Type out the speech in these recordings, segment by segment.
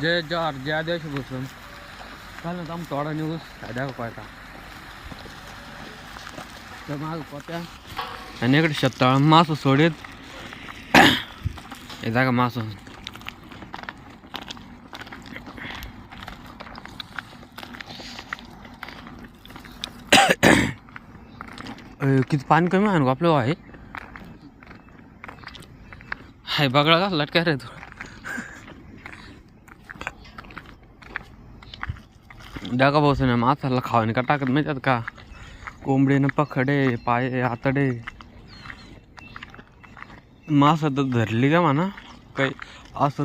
जे जार ज्या दिवशी बसून चालेल ना, थोडा न्यूज द्या पाहता तर माग पोत्या आणि इकडे शेताळ मासू सोडीत हे जागा मासू किती पाणी कमी आहे आपलं आहे हाय बगळा का लटका रे तू डाका बसू ना मासाला खावाने का टाकत माहिती का कोंबडीनं पखडे पाय आतडे मास तर धरली का म्हणा काही असं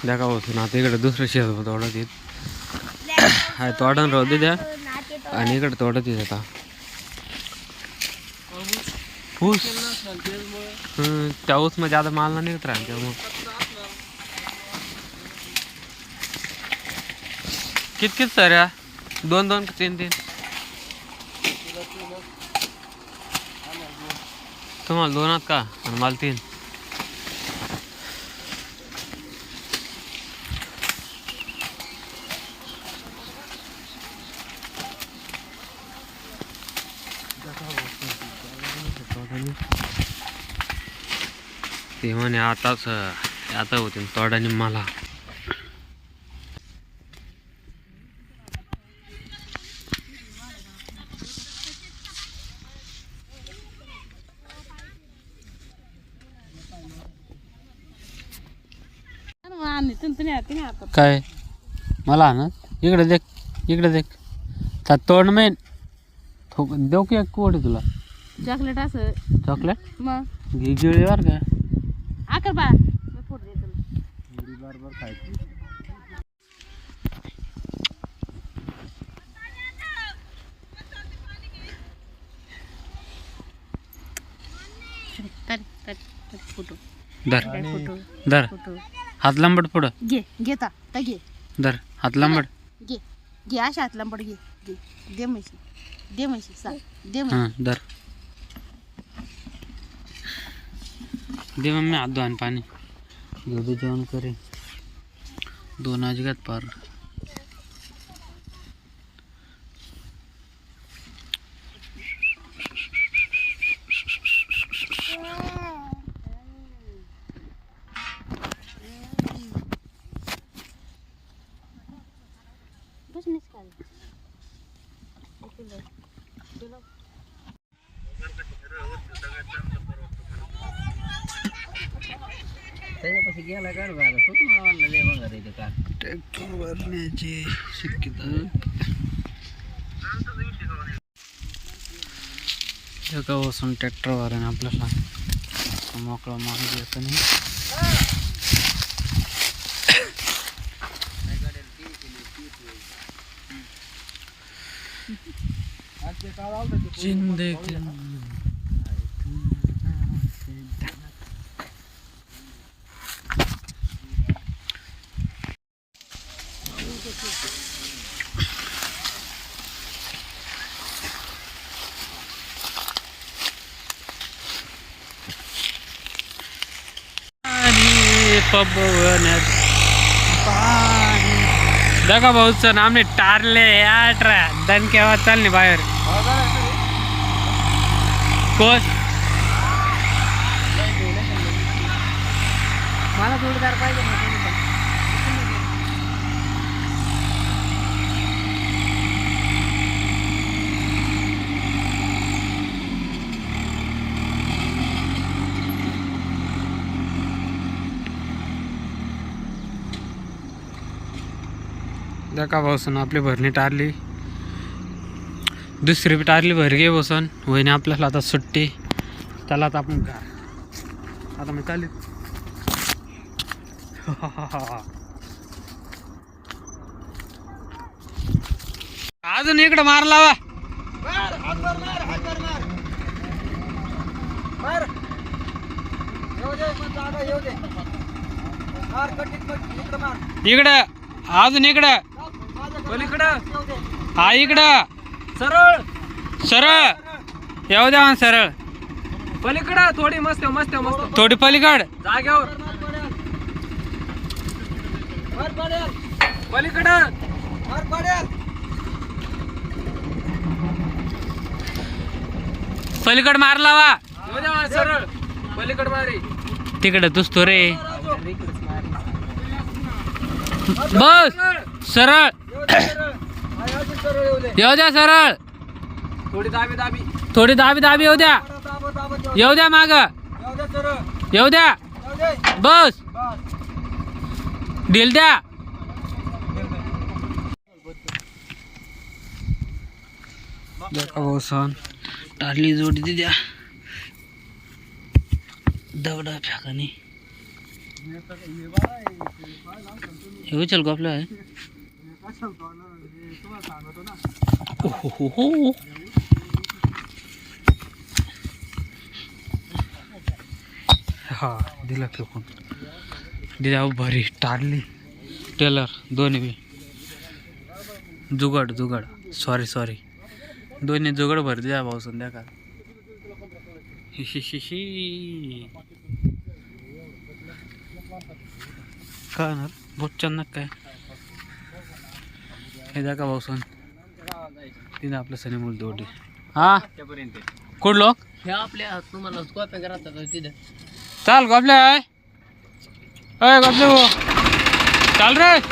डाका बसून आता इकडे दुसरं शेत तोडत येत हाय तोडून राहू दे द्या आणि इकडे तोडत येत आता ऊस त्या ऊस मध्ये आता माल नाही निघत राहते मग कित साऱ्या 2-2 3-3 तुम्हाला 2 का आणि मला 3 ते म्हणे आता होते तोडाने मला काय मला ना इकडे देख त्या तोड मेन देऊ की एक कोड तुला चॉकलेट असं चॉकलेट मग गिळी बर का आकर बा मी फोड दे तुला बरोबर खायची फोटो दर हात लांबड पुढं घेता घे दर हात लांबड घे अशा हात लांबड घे दे म्हशी सा दे म्हशी दर दे मम्मी हात धुवान पाणी घेऊ जेवण करे 2 आजगात पार त्याच्यापाशी गेला काढ बघा तो तुम्हाला म्हणलं लय बघा रे का ट्रॅक्टर भरण्याची शक्यता एका बसून ट्रॅक्टर भराने आपल्याला मोकळा मागे येत नाही जिंदगी देखा भाऊच आम्ही टारले याट्रा दन केव्हा चालले बाहेर कोस मला जोडदार पाहिजे देखा बसून आपली भरणी टारली दुसरी बी टारली भरगी बसून वहिनी आपल्याला आता सुट्टी त्याला आता आपण आता मी चालली अजून इकडं मार लावा इकडं अजून इकडं पलीकडं हा इकडं सरळ सरळ येऊ द्या मग सरळ पलीकडं थोडी मस्त मस्त मस्त थोडी पलीकड जाग्यावर पलीकडं पलीकड मार लावा येऊ द्या मला सरळ पलीकड मारी तिकडे दुसतो रे बस सरळ येऊ द्या सरळ थोडी दाबी दाबी थोडी दाबी येऊ द्या येऊ द्या माग येऊ द्या बस ढील द्या भाऊ सण टारली जोडी ती द्या दगडा फेकाने हे चल गो आपलं हो हा दिला फेकून दिल्या भारी टारली टेलर दोन्ही बी जुगाड सॉरी दोन्ही जुगाड भरती द्या भाऊ संध्याकाळ काय ना बहुत चन्नक काय हे द्या का भाऊ सण तिने आपलं सनी मूल दोडे हा कुठ लोक हे आपल्या तुम्हाला कॉप्या करतात तिथे चाल गोपले आहे गोपले हो चाल रे